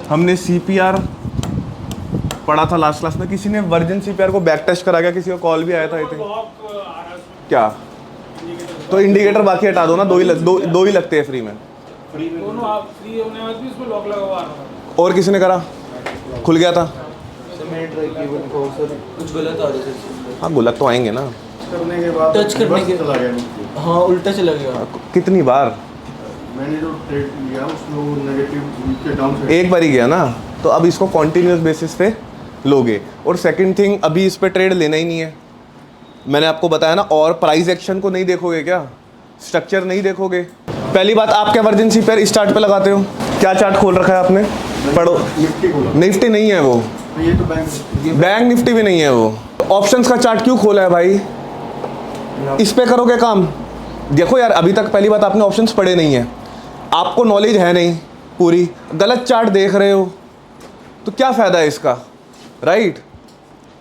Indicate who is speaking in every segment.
Speaker 1: हमने CPR पढ़ा था लास्ट क्लास में। किसी ने वर्जिन CPR को बैक टेस्ट करा गया? किसी का कॉल भी आया था? आई थिंक क्या? तो इंडिकेटर बाकी हटा दो ना, दो ही लगते हैं फ्री में।
Speaker 2: दोनों आप फ्री होने बाद भी उसमें लॉक लगा हुआ आ रहा है।
Speaker 1: और किसी ने करा? खुल गया था?
Speaker 3: कुछ गलत आ रहा है।
Speaker 1: हाँ गलत तो आएंगे ना।
Speaker 4: करने के बाद
Speaker 3: टच करने के
Speaker 4: चला गया।
Speaker 3: हाँ उल्टा चला गया।
Speaker 1: कितनी बार?
Speaker 4: मैंने जो ट्रेड लिया उसमें वो नेगेटिव के डाउन साइड
Speaker 1: एक बार ही गया ना, तो अब इसको कॉन्टिन्यूस बेसिस पे लोगे। और सेकंड थिंग, अभी इस पे ट्रेड लेना ही नहीं है, मैंने आपको बताया ना। और प्राइस एक्शन को नहीं देखोगे क्या? स्ट्रक्चर नहीं देखोगे? पहली बात, आप क्या वर्जिन CPR स्टार्ट पे लगाते हो? क्या चार्ट खोल रखा है आपने? पढ़ो। निफ्टी नहीं है वो,
Speaker 4: ये तो
Speaker 1: बैंक निफ्टी भी नहीं है वो। ऑप्शंस का चार्ट क्यों खोला है भाई? इस पे करोगे काम। देखो यार, अभी तक पहली बात आपने ऑप्शंस पढ़े नहीं है, आपको नॉलेज है नहीं पूरी, गलत चार्ट देख रहे हो, तो क्या फ़ायदा है इसका, राइट?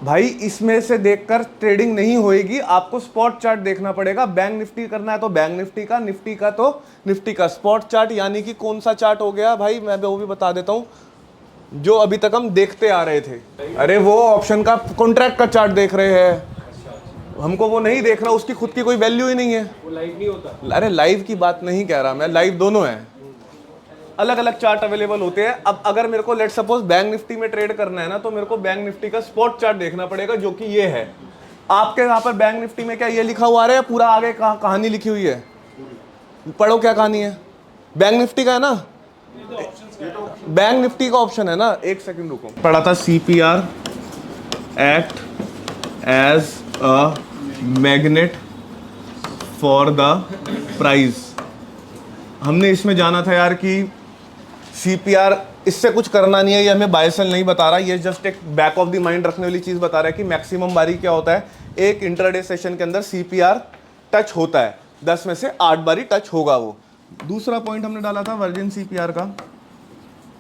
Speaker 1: भाई इसमें से देखकर ट्रेडिंग नहीं होएगी, आपको स्पॉट चार्ट देखना पड़ेगा। बैंक निफ्टी करना है तो बैंक निफ्टी का, निफ्टी का तो निफ्टी का। स्पॉट चार्ट यानी कि कौन सा चार्ट हो गया भाई, मैं वो भी बता देता हूँ, जो अभी तक हम देखते आ रहे थे। अरे वो ऑप्शन का कॉन्ट्रैक्ट का चार्ट देख रहे हैं, हमको वो नहीं देखना, उसकी खुद की कोई वैल्यू ही नहीं है।
Speaker 2: वो लाइव नहीं होता।
Speaker 1: अरे लाइव की बात नहीं कह रहा मैं, लाइव दोनों है, अलग अलग चार्ट अवेलेबल होते हैं। अब अगर मेरे को लेट सपोज बैंक निफ्टी में ट्रेड करना है ना, तो मेरे को बैंक निफ्टी का स्पॉट चार्ट देखना पड़ेगा, जो कि ये है। आपके यहाँ पर बैंक निफ्टी में क्या ये लिखा हुआ है, पूरा आगे कहानी लिखी हुई है? पढ़ो क्या कहानी है। बैंक निफ्टी का है ना, बैंक निफ्टी का ऑप्शन है ना। एक सेकंड रुको, पढ़ा था CPR act as a magnet for the price. हमने इसमें जाना था यार कि CPR, इससे कुछ करना नहीं है, ये हमें बाय सेल नहीं बता रहा, ये जस्ट एक बैक ऑफ द माइंड रखने वाली चीज़ बता रहा है कि मैक्सिमम बारी क्या होता है, एक इंट्राडे सेशन के अंदर CPR टच होता है, 10 में से 8 बारी टच होगा वो। दूसरा पॉइंट हमने डाला था वर्जिन CPR का,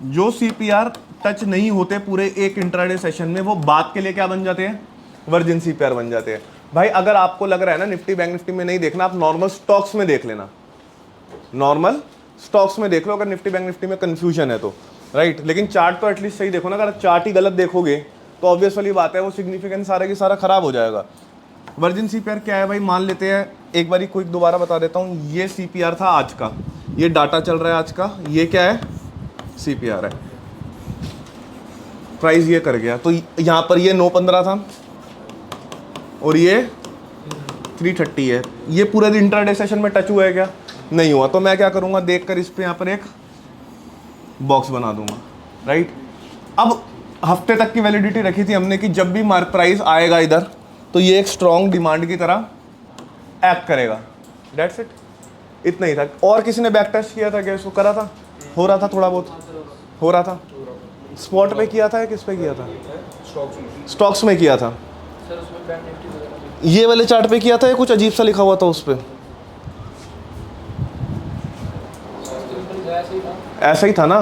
Speaker 1: जो CPR टच नहीं होते पूरे एक इंट्राडे सेशन में, वो बात के लिए क्या बन जाते हैं? वर्जिन CPR बन जाते हैं। भाई अगर आपको लग रहा है ना निफ्टी बैंक निफ्टी में नहीं देखना, आप नॉर्मल स्टॉक्स में देख लेना, नॉर्मल स्टॉक्स में देख लो अगर निफ्टी बैंक निफ्टी में कंफ्यूजन है तो, राइट? लेकिन चार्ट तो एटलीस्ट सही देखो ना। अगर चार्ट ही गलत देखोगे तो ऑब्वियस वाली बात है, वो सिग्निफिकेंस सारा की सारा खराब हो जाएगा। वर्जिन CPR क्या है भाई, मान लेते हैं एक बारी क्विक दोबारा बता देता हूँ। ये CPR था आज का, ये डाटा चल रहा है आज का, ये क्या है? CPR है। प्राइस ये कर गया, तो यहाँ पर ये 9.15 था और ये 330 है। ये पूरे दिन इंट्राडे सेशन में टच हुआ है क्या? नहीं हुआ। तो मैं क्या करूंगा, देखकर इस पे यहाँ पर एक बॉक्स बना दूंगा, राइट? अब हफ्ते तक की वैलिडिटी रखी थी हमने कि जब भी मार्क प्राइस आएगा इधर, तो ये एक स्ट्रॉन्ग डिमांड की तरह एक्ट करेगा। दैट्स इट, इतना ही था। और किसी ने बैक टेस्ट किया था क्या इसको? करा था? हो रहा था, थोड़ा बहुत हो रहा था। स्पॉट पे किया था या किस पे किया था? स्टॉक्स में किया था। ये वाले चार्ट पे किया था या कुछ अजीब सा लिखा हुआ था उस पर? ऐसा ही था ना,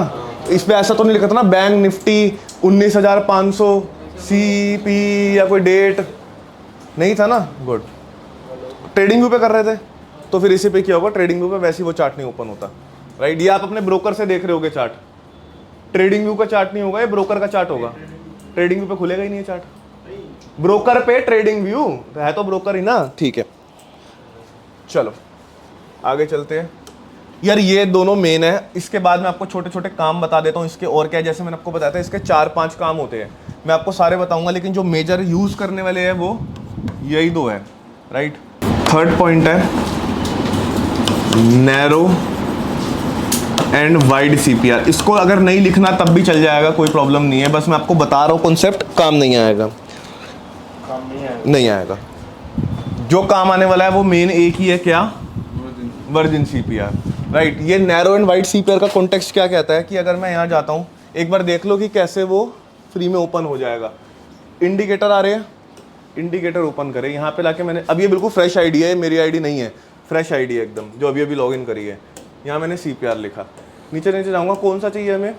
Speaker 1: इस पे ऐसा तो नहीं लिखा था ना बैंक निफ्टी 19,500 CP या कोई डेट नहीं था ना? गुड। ट्रेडिंग व्यू पे कर रहे थे तो फिर इसी पे क्या होगा, ट्रेडिंग व्यू पे वैसे ही वो चार्ट नहीं ओपन होता, राइट? ये आप अपने ब्रोकर से देख रहे होगे चार्ट, ट्रेडिंग व्यू का चार्ट नहीं होगा, ये ब्रोकर का चार्ट होगा। ट्रेडिंग व्यू पे खुलेगा ही नहीं है चार्ट, ब्रोकर पे ट्रेडिंग व्यू है तो ब्रोकर ही ना, ठीक है? चलो आगे चलते हैं यार। ये दोनों मेन है, इसके बाद मैं आपको छोटे छोटे काम बता देता हूँ इसके। और क्या है, जैसे मैंने आपको बताया था इसके 4-5 काम होते हैं, मैं आपको सारे बताऊंगा, लेकिन जो मेजर यूज़ करने वाले हैं वो यही दो है, राइट? थर्ड पॉइंट है नैरो एंड वाइड CPR। इसको अगर नहीं लिखना तब भी चल जाएगा, कोई प्रॉब्लम नहीं है, बस मैं आपको बता रहा हूँ कॉन्सेप्ट, काम नहीं आएगा, नहीं आएगा। जो काम आने वाला है वो मेन एक ही है, क्या? Virgin CPR, right? ये नैरो एंड वाइड CPR का कॉन्टेक्स्ट क्या कहता है कि अगर मैं यहाँ जाता हूँ, एक बार देख लो कि कैसे वो फ्री में ओपन हो जाएगा। इंडिकेटर आ रहे हैं, इंडिकेटर ओपन करें। यहाँ पे लाके मैंने, अब ये बिल्कुल फ्रेश आईडी है, मेरी आईडी नहीं है, फ्रेश आईडी है एकदम, जो अभी अभी लॉगिन करी है। यहाँ मैंने CPR लिखा, नीचे नीचे जाऊँगा, कौन सा चाहिए हमें?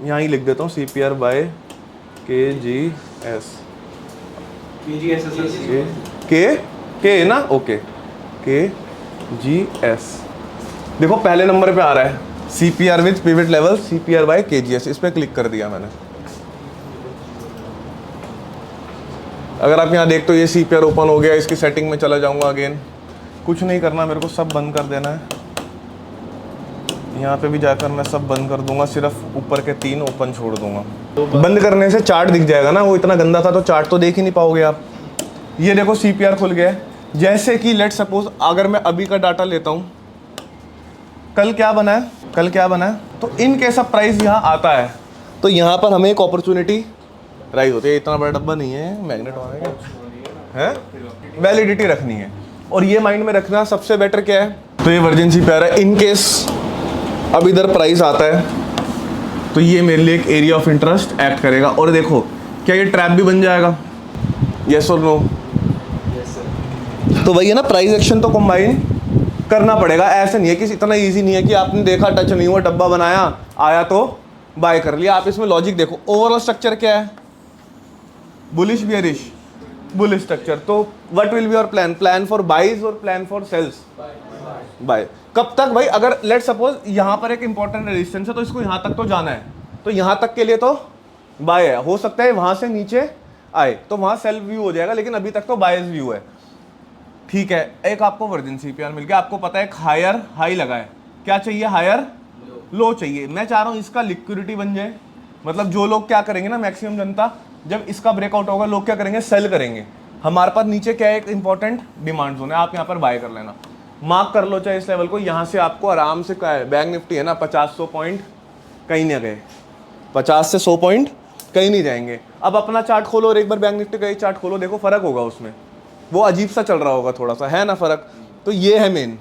Speaker 1: यहाँ ही लिख देता हूँ CPR बाय KGS। के ना, ओके, KGS। देखो पहले नंबर पे आ रहा है, CPR with pivot level CPR by KGS, इस पर क्लिक कर दिया मैंने। अगर आप यहाँ देखते हो ये CPR ओपन हो गया, इसकी सेटिंग में चला जाऊंगा अगेन। कुछ नहीं करना मेरे को, सब बंद कर देना है। यहाँ पे भी जाकर मैं सब बंद कर दूंगा, सिर्फ ऊपर के 3 ओपन छोड़ दूंगा। बंद करने से चार्ट दिख जाएगा ना, वो इतना गंदा था तो चार्ट तो देख ही नहीं पाओगे आप। ये देखो CPR खुल गया है। जैसे कि लेट सपोज अगर मैं अभी का डाटा लेता हूँ, कल क्या बना है, कल क्या बना है, तो इन केस ऑफ प्राइस यहाँ आता है तो यहाँ पर हमें एक अपॉर्चुनिटी राइज होती है। इतना बड़ा डब्बा नहीं है, मैग्नेट है, वैलिडिटी रखनी है और ये माइंड में रखना सबसे बेटर क्या है। तो ये वर्जिन CPR है। इन केस अब इधर प्राइस आता है तो ये मेरे लिए एक एरिया ऑफ इंटरेस्ट एक्ट करेगा। और देखो क्या ये ट्रैप भी बन जाएगा, येस और नो। तो वही है ना, प्राइस एक्शन तो कंबाइन करना पड़ेगा। ऐसे नहीं है कि इतना इजी नहीं है कि आपने देखा, टच नहीं हुआ, डब्बा बनाया, आया तो बाय कर लिया। आप इसमें लॉजिक देखो, ओवरऑल स्ट्रक्चर क्या है, बुलिश बियरिश, बुलिश स्ट्रक्चर। तो what will be your plan, plan for buys और प्लान फॉर सेल्स, बाय। कब तक भाई, अगर लेट सपोज यहाँ पर एक इंपॉर्टेंट रेजिस्टेंस है तो इसको यहाँ तक तो जाना है, तो यहाँ तक के लिए तो बाय है। हो सकता है वहाँ से नीचे आए तो वहाँ सेल व्यू हो जाएगा, लेकिन अभी तक तो बायस व्यू है, ठीक है। एक आपको वर्जिन CPR मिल गया, आपको पता है एक हायर हाई लगा है, क्या चाहिए, हायर लो चाहिए। मैं चाह रहा हूँ इसका लिक्विडिटी बन जाए, मतलब जो लोग क्या करेंगे ना, मैक्सिमम जनता, जब इसका ब्रेकआउट होगा लोग क्या करेंगे, सेल करेंगे। हमारे पास नीचे क्या है, एक इंपॉर्टेंट डिमांड जोन है, आप यहाँ पर बाय कर लेना, मार्क कर लो चाहे इस लेवल को। यहाँ से आपको आराम से क्या है, बैंक निफ्टी है ना, 50-100 पॉइंट कहीं नहीं गए, 50 से 100 पॉइंट कहीं नहीं जाएंगे। अब अपना चार्ट खोलो और एक बार बैंक निफ्टी का ही चार्ट खोलो, देखो फर्क होगा उसमें, वो अजीब सा चल रहा होगा थोड़ा सा, है ना फर्क। तो ये है मेन,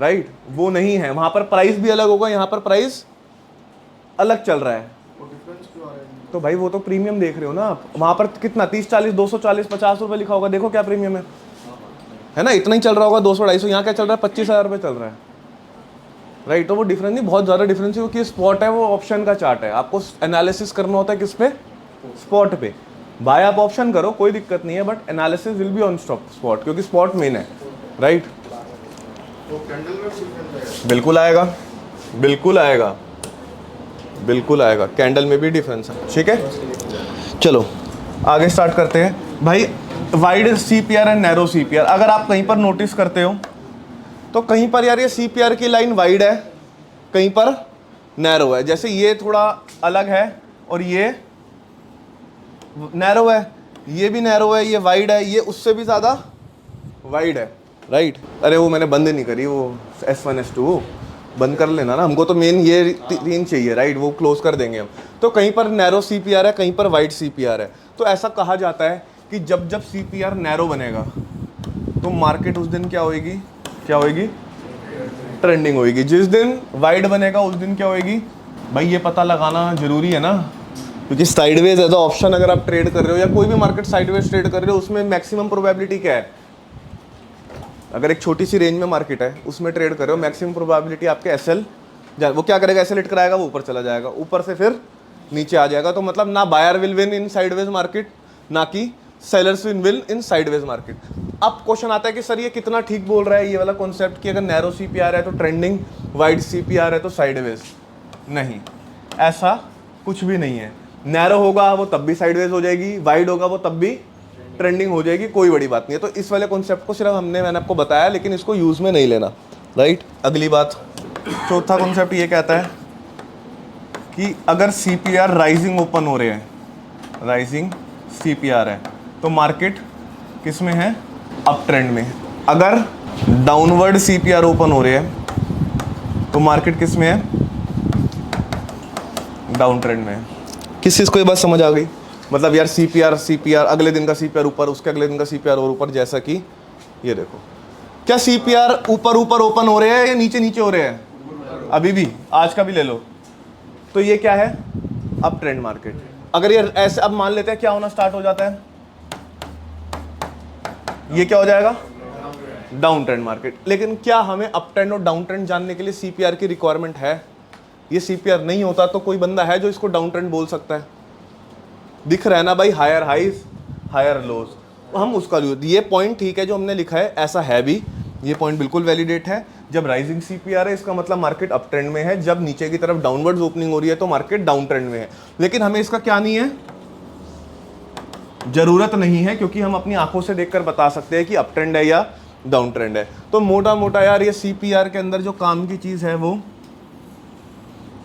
Speaker 1: राइट, वो नहीं है। वहाँ पर प्राइस भी अलग होगा, यहाँ पर प्राइस अलग चल रहा है। तो भाई वो तो प्रीमियम देख रहे हो ना आप, वहाँ पर कितना 30, 40, 240, 50 रुपये लिखा होगा, देखो क्या प्रीमियम है ना, इतना ही चल रहा होगा, 200, 250। यहाँ क्या चल रहा है, 25,000 रुपये चल रहा है, राइट। तो वो डिफरेंस नहीं, बहुत ज़्यादा डिफरेंस है, क्योंकि स्पॉट है, वो ऑप्शन का चार्ट है, आपको एनालिसिस करना होता है किस पे, स्पॉट पे। बाय आप ऑप्शन करो, कोई दिक्कत नहीं है, but analysis will be on spot, क्योंकि स्पॉट मेन है, राइट।
Speaker 4: तो कैंडल में डिफरेंस है,
Speaker 1: बिल्कुल आएगा, बिल्कुल आएगा, बिल्कुल आएगा, कैंडल में भी डिफरेंस है, ठीक है। चलो आगे स्टार्ट करते हैं भाई। Wide CPR and narrow CPR, अगर आप कहीं पर नोटिस करते हो तो कहीं पर यार ये CPR की लाइन वाइड है, कहीं पर नैरो है। जैसे ये थोड़ा अलग है और ये नैरो है, ये भी नैरो है, ये वाइड है, ये उससे भी ज़्यादा वाइड है, राइट। अरे वो मैंने बंद नहीं करी, वो S1 S2 बंद कर लेना ना, हमको तो मेन ये 3 चाहिए, राइट, वो क्लोज कर देंगे हम। तो कहीं पर नैरो CPR है, कहीं पर वाइड CPR है। तो ऐसा कहा जाता है कि जब जब CPR नैरो बनेगा तो मार्केट उस दिन क्या होएगी, क्या होएगी, ट्रेंडिंग होएगी। जिस दिन वाइड बनेगा उस दिन क्या होएगी, भाई ये पता लगाना जरूरी है ना, क्योंकि साइडवेज है तो ऑप्शन अगर आप ट्रेड कर रहे हो या कोई भी मार्केट साइडवेज ट्रेड कर रहे हो, उसमें मैक्सिमम प्रोबेबिलिटी क्या है, अगर एक छोटी सी रेंज में मार्केट है उसमें ट्रेड कर रहे हो, मैक्सिमम प्रोबेबिलिटी आपके SL, वो क्या करेगा, SL हिट कराएगा, वो ऊपर चला जाएगा, ऊपर से फिर नीचे आ जाएगा। तो मतलब ना buyer will win in sideways market, ना कि sellers will win in sideways market. अब क्वेश्चन आता है कि सर ये कितना ठीक बोल रहा है ये वाला कॉन्सेप्ट कि अगर नैरो CPR है तो ट्रेंडिंग, वाइड CPR है तो साइडवेज। नहीं, ऐसा कुछ भी नहीं है। नैरो होगा वो तब भी साइडवेज हो जाएगी, वाइड होगा वो तब भी ट्रेंडिंग हो जाएगी, कोई बड़ी बात नहीं है। तो इस वाले कॉन्सेप्ट को सिर्फ मैंने आपको बताया, लेकिन इसको यूज़ में नहीं लेना, राइट। अगली बात, चौथा कॉन्सेप्ट ये कहता है कि अगर CPR राइजिंग ओपन हो रहे हैं, राइजिंग CPR है तो मार्केट किस में है, अप ट्रेंड में। अगर डाउनवर्ड CPR ओपन हो रहे हैं तो मार्केट किस में है, डाउन ट्रेंड में है। किस चीज़ को ये बात समझ आ गई, मतलब यार CPR अगले दिन का CPR ऊपर, उसके अगले दिन का CPR और ऊपर, जैसा कि ये देखो, क्या CPR ऊपर ऊपर ओपन हो रहे हैं या नीचे नीचे हो रहे हैं, अभी भी, आज का भी ले लो, तो ये क्या है, अप ट्रेंड मार्केट। अगर ये ऐसे अब मान लेते हैं क्या होना स्टार्ट हो जाता है, ये क्या हो जाएगा, डाउन ट्रेंड मार्केट। लेकिन क्या हमें अप ट्रेंड और डाउन ट्रेंड जानने के लिए CPR की रिक्वायरमेंट है? ये CPR नहीं होता तो कोई बंदा है जो इसको डाउन ट्रेंड बोल सकता है? दिख रहा है ना भाई, हायर हाइज हायर लोज, हम उसका यूज, ये पॉइंट ठीक है जो हमने लिखा है, ऐसा है भी, ये पॉइंट बिल्कुल वैलिडेट है। जब राइजिंग सीपीआर है इसका मतलब मार्केट अप ट्रेंड में है, जब नीचे की तरफ डाउनवर्ड्स ओपनिंग हो रही है तो मार्केट डाउन ट्रेंड में है। लेकिन हमें इसका क्या नहीं है, जरूरत नहीं है, क्योंकि हम अपनी आंखों से देखकर बता सकते हैं कि अप ट्रेंड है या डाउन ट्रेंड है। तो मोटा मोटा यार ये सीपीआर के अंदर जो काम की चीज है वो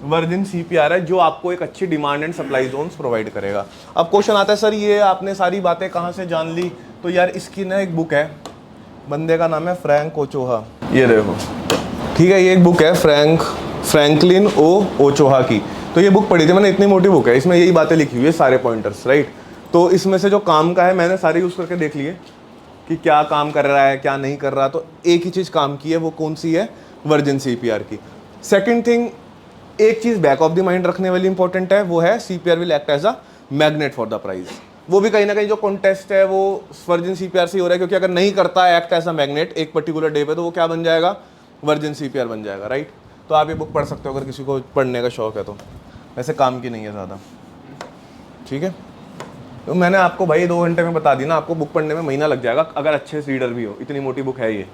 Speaker 1: वर्जिन सीपीआर है, जो आपको एक अच्छी demand and supply zones provide करेगा। अब क्वेश्चन आता है सर ये आपने सारी बातें कहाँ से जान ली? तो यार इसकी ना एक बुक है, बंदे का नाम है फ्रैंक ओचोहा, ये देखो, ठीक है, ये एक बुक है फ्रैंकलिन ओचोहा की। तो ये बुक पढ़ी थी मैंने, इतनी मोटी बुक है, इसमें यही बातें लिखी हुई है, सारे पॉइंटर्स, राइट। तो इसमें से जो काम का है मैंने सारे यूज़ करके देख लिए कि क्या काम कर रहा है क्या नहीं कर रहा। तो एक ही चीज़ काम की है, वो कौन सी है? वर्जिन सीपीआर की। सेकंड थिंग, एक चीज़ बैक ऑफ द माइंड रखने वाली इंपॉर्टेंट है, वो है CPR will act as a magnet for the price. वो भी कहीं ना कहीं जो कॉन्टेस्ट है वो वर्जिन सीपीआर से हो रहा है, क्योंकि अगर नहीं करता है एक्ट एज अ मैग्नेट एक पर्टिकुलर डे पे, तो वो क्या बन जाएगा? वर्जिन सीपीआर बन जाएगा, राइट। तो आप ये बुक पढ़ सकते हो अगर किसी को पढ़ने का शौक है तो। वैसे काम की नहीं है ज़्यादा, ठीक है। तो मैंने आपको भाई 2 घंटे में बता दी ना, आपको बुक पढ़ने में महीना लग जाएगा अगर अच्छे रीडर भी हो। इतनी मोटी बुक है ये,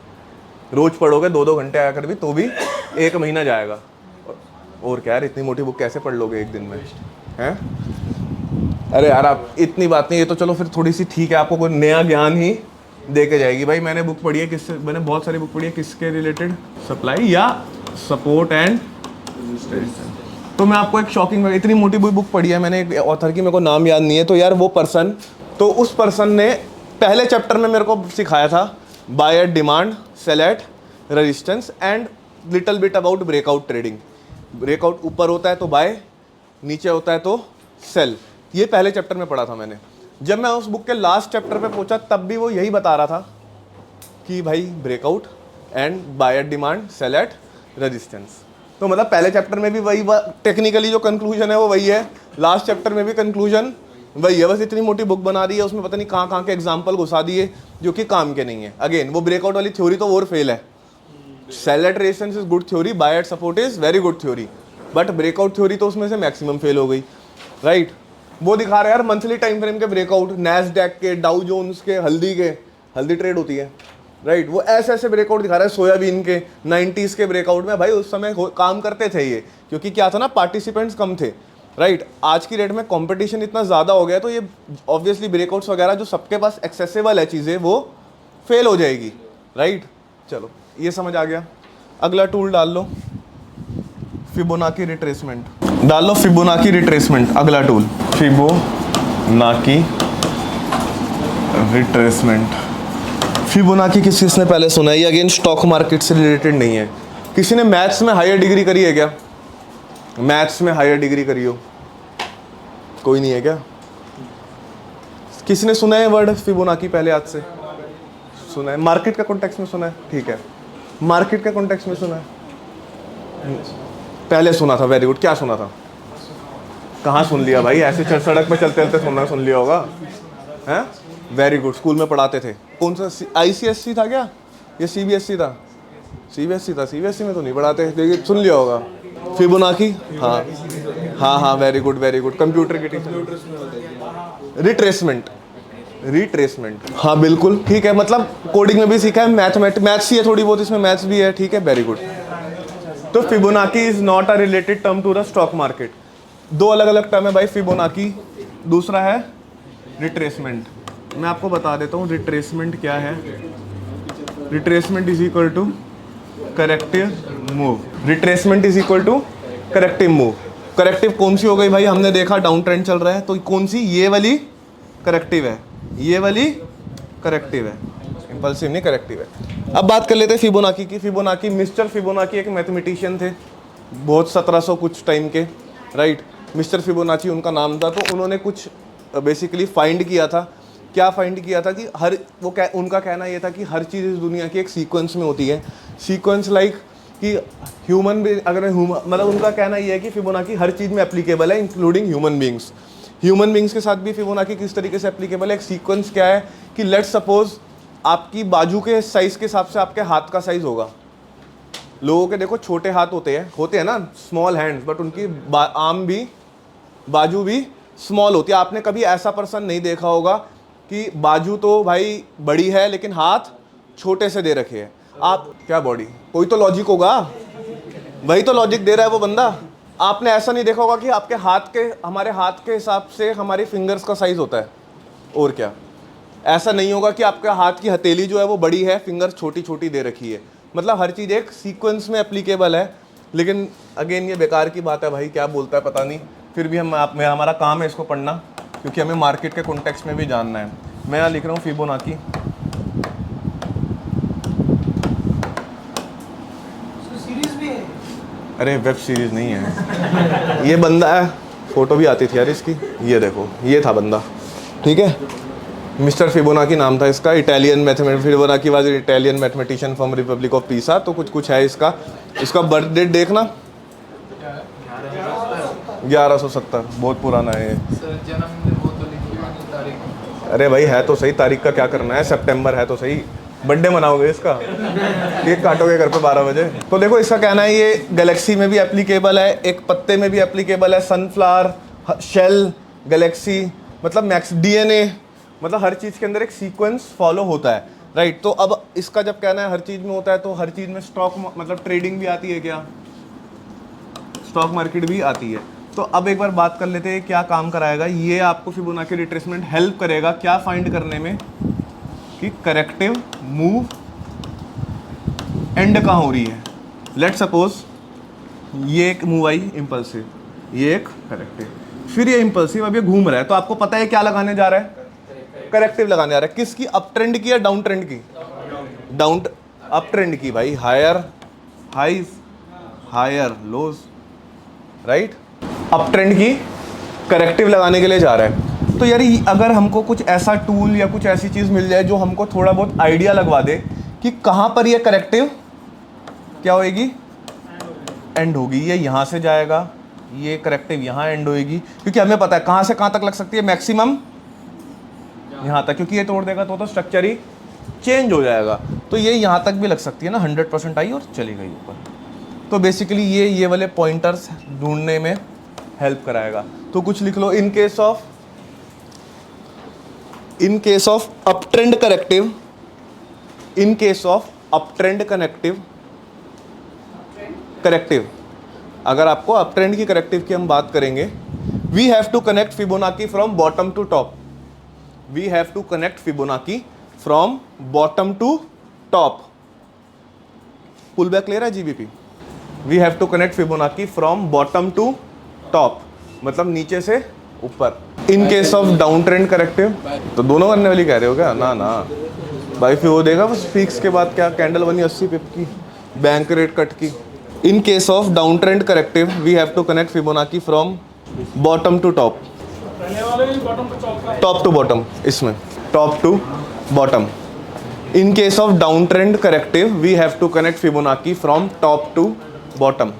Speaker 1: रोज पढ़ोगे 2-2 घंटे आकर भी तो भी 1 महीना जाएगा। और क्या यार, इतनी मोटी बुक कैसे पढ़ लोगे एक दिन में, हैं? अरे यार आप इतनी बात नहीं, ये तो चलो फिर थोड़ी सी ठीक है, आपको कोई नया ज्ञान ही दे के जाएगी। भाई मैंने बुक पढ़ी है, किससे? मैंने बहुत सारी बुक पढ़ी है, किसके रिलेटेड? सप्लाई या सपोर्ट एंड रेजिस्टेंस। तो मैं आपको एक शॉकिंग, इतनी मोटी बुक पढ़ी है मैंने, एक ऑथर की, मेरे को नाम याद नहीं है। तो यार वो पर्सन, तो उस पर्सन ने पहले चैप्टर में मेरे को सिखाया था buy at demand, sell at resistance and little bit about breakout trading. Breakout ऊपर होता है तो बाय, नीचे होता है तो सेल। ये पहले चैप्टर में पढ़ा था मैंने। जब मैं उस बुक के लास्ट चैप्टर पे पहुंचा तब भी वो यही बता रहा था कि भाई breakout and buy at demand, sell at resistance. तो मतलब पहले चैप्टर में भी वही टेक्निकली जो कंक्लूजन है वो वही है, लास्ट चैप्टर में भी कंक्लूजन वही है, बस इतनी मोटी बुक बना दी है, उसमें पता नहीं कहाँ के एग्जाम्पल घुसा दिए जो कि काम के नहीं है। अगेन वो ब्रेकआउट वाली थ्योरी तो और फेल है। Sell at resistance is good theory, buy at support is very good theory, but breakout theory तो उसमें से मैक्सिमम फेल हो गई, राइट। वो दिखा रहे हैं यार मंथली टाइम फ्रेम के ब्रेकआउट, नैस्डैक के, डाउ जोन्स के, हल्दी ट्रेड होती है, राइट। वो ऐसे ऐसे ब्रेकआउट दिखा रहा है, सोयाबीन के 90s के ब्रेकआउट में। भाई उस समय काम करते थे ये, क्योंकि क्या था ना, पार्टिसिपेंट्स कम थे, राइट। आज की डेट में कंपटीशन इतना ज़्यादा हो गया तो ये ऑब्वियसली ब्रेकआउट्स वगैरह जो सबके पास एक्सेसिबल है चीज़ें वो फेल हो जाएगी, राइट। चलो ये समझ आ गया। अगला टूल डाल लो, फिबोनाची रिट्रेसमेंट डाल लो, फिबोनाची रिट्रेसमेंट अगला टूल, फिबोनाची रिट्रेसमेंट। फिबोनाची किसने पहले सुना है? ये अगेन स्टॉक मार्केट से रिलेटेड नहीं है। किसी ने मैथ्स में हायर डिग्री करी है क्या? मैथ्स में हायर डिग्री करी हो? कोई नहीं है क्या? किसी ने सुना है वर्ड फिबोनाची पहले? आज से सुना है? मार्केट का कॉन्टेक्स्ट में सुना है? ठीक है, मार्केट के कॉन्टेक्स्ट में सुना है? पहले सुना था, वेरी गुड। क्या सुना था? कहाँ सुन लिया भाई? ऐसे सड़क पे चलते चलते सुन लिया होगा, हैं? वेरी गुड, स्कूल में पढ़ाते थे। कौन सा ICSC था क्या, ये CBSE था? CBSE था। CBSE में तो नहीं पढ़ाते, लेकिन सुन लिया होगा फिबोनाची। हाँ हाँ हाँ, very good very good. Computer की टीचर। रिट्रेसमेंट, हाँ बिल्कुल ठीक है। मतलब कोडिंग में भी सीखा है, मैथ्स ही है थोड़ी बहुत, इसमें मैथ्स भी है, ठीक है, वेरी गुड। तो Fibonacci is not a related term to the stock market. 2 अलग अलग टर्म है भाई, फिबोनाची, दूसरा है रिट्रेसमेंट। मैं आपको बता देता हूँ रिट्रेसमेंट क्या है। Retracement is equal to corrective move. Retracement is equal to corrective move. Corrective कौन सी हो गई भाई? हमने देखा डाउन ट्रेंड चल रहा है, तो कौन सी? ये वाली करेक्टिव है, ये वाली करेक्टिव है, इंपल्सिव नहीं, करेक्टिव है। अब बात कर लेते हैं फिबोनाची की। फिबोनाची, मिस्टर फिबोनाची एक मैथमेटिशियन थे बहुत 1700 कुछ टाइम के, राइट। मिस्टर फिबोनाची उनका नाम था। तो उन्होंने कुछ बेसिकली फाइंड किया था। क्या फाइंड किया था कि उनका कहना ये था कि हर चीज़ इस दुनिया की एक सीक्वेंस में होती है। सीक्वेंस लाइक कि ह्यूमन मतलब उनका कहना ये है कि फिबोनाची हर चीज़ में एप्लीकेबल है, including human beings. Human beings के साथ भी फिबोनाची किस तरीके से एप्लीकेबल है? एक सीक्वेंस क्या है कि लेट्स सपोज आपकी बाजू के साइज़ के हिसाब से आपके हाथ का साइज़ होगा। लोगों के देखो छोटे हाथ होते हैं ना, स्मॉल हैंड्स, बट उनकी आर्म भी, बाजू भी स्मॉल होती है। आपने कभी ऐसा पर्सन नहीं देखा होगा कि बाजू तो भाई बड़ी है लेकिन हाथ छोटे से दे रखे हैं। आप क्या बॉडी, कोई तो लॉजिक होगा, वही तो लॉजिक दे रहा है वो बंदा। आपने ऐसा नहीं देखा होगा कि आपके हाथ के, हमारे हाथ के हिसाब से हमारी फिंगर्स का साइज होता है, और क्या। ऐसा नहीं होगा कि आपके हाथ की हथेली जो है वो बड़ी है, फिंगर छोटी छोटी दे रखी है। मतलब हर चीज़ एक सीक्वेंस में एप्लीकेबल है। लेकिन अगेन ये बेकार की बात है भाई, क्या बोलता है पता नहीं, फिर भी हमारा काम है इसको पढ़ना, क्योंकि हमें मार्केट के कॉन्टेक्स्ट में भी जानना है। मैं यहाँ लिख रहा हूँ फिबोनाची।
Speaker 2: सीरीज भी है।
Speaker 1: अरे वेब सीरीज़ नहीं है, ये बंदा है, फ़ोटो भी आती थी यार इसकी, ये देखो, ये था बंदा, ठीक है। मिस्टर फिबोनाची नाम था इसका, Italian mathematician, Fibonacci was Italian mathematician from Republic of Pisa. तो कुछ है इसका बर्थ डेट देखना, 1170, बहुत पुराना है ये। अरे भाई है तो सही, तारीख का क्या करना है, सितंबर है तो सही, बर्थडे मनाओगे इसका, केक काटोगे घर पे 12 बजे। तो देखो इसका कहना है ये गैलेक्सी में भी एप्लीकेबल है, एक पत्ते में भी एप्लीकेबल है, सनफ्लावर, शेल, गैलेक्सी, मतलब मैक्स डीएनए, मतलब हर चीज़ के अंदर एक सीक्वेंस फॉलो होता है, राइट। तो अब इसका जब कहना है हर चीज़ में होता है, तो हर चीज़ में स्टॉक मतलब ट्रेडिंग भी आती है क्या, स्टॉक मार्केट भी आती है। तो अब एक बार बात कर लेते हैं क्या काम कराएगा ये आपको। फिबोनाची रिट्रेसमेंट हेल्प करेगा क्या फाइंड करने में, कि करेक्टिव मूव एंड कहाँ हो रही है। लेट सपोज ये एक मूव आई इम्पल्सिव, ये एक करेक्टिव, फिर ये इम्पल्सिव, अब ये घूम रहा है, तो आपको पता है क्या लगाने जा रहा है, करेक्टिव लगाने जा रहा है। किसकी, अप ट्रेंड की या डाउन ट्रेंड की, डाउन अप ट्रेंड की भाई, higher highs higher lows, right. Up trend की करेक्टिव लगाने के लिए जा रहा है। तो यार अगर हमको कुछ ऐसा टूल या कुछ ऐसी चीज़ मिल जाए जो हमको थोड़ा बहुत आइडिया लगवा दे कि कहाँ पर ये करेक्टिव क्या होएगी, एंड होगी, ये यहाँ से जाएगा, ये करेक्टिव यहाँ एंड होएगी, क्योंकि हमें पता है कहाँ से कहाँ तक लग सकती है, मैक्सिमम यहाँ तक, क्योंकि ये तोड़ देगा तो स्ट्रक्चर ही चेंज हो जाएगा। तो ये यहाँ तक भी लग सकती है ना, 100% आई और चली गई ऊपर। तो बेसिकली ये वाले पॉइंटर्स ढूंढने में हेल्प कराएगा। तो कुछ लिख लो, in case of up trend corrective, in case of up trend corrective, अगर आपको अप ट्रेंड की करेक्टिव की हम बात करेंगे, we have to connect Fibonacci from bottom to top, we have to connect Fibonacci from bottom to top. Pull back ले रहा है GBP, we have to connect Fibonacci from bottom to top, मतलब नीचे से ऊपर। In case of down trend corrective, तो दोनों करने वाली कह रहे हो क्या, ना ना भाई, फिर वो देगा बस फिक्स के बाद क्या, कैंडल बनी 80 पिप की, बैंक रेट कट की। In case of down trend corrective, we have to connect Fibonacci from bottom to top,
Speaker 2: पहले वाले भी बॉटम टू टॉप का है।
Speaker 1: टॉप टू बॉटम, इसमें top to bottom. In case of down trend corrective, we have to connect Fibonacci from top to bottom.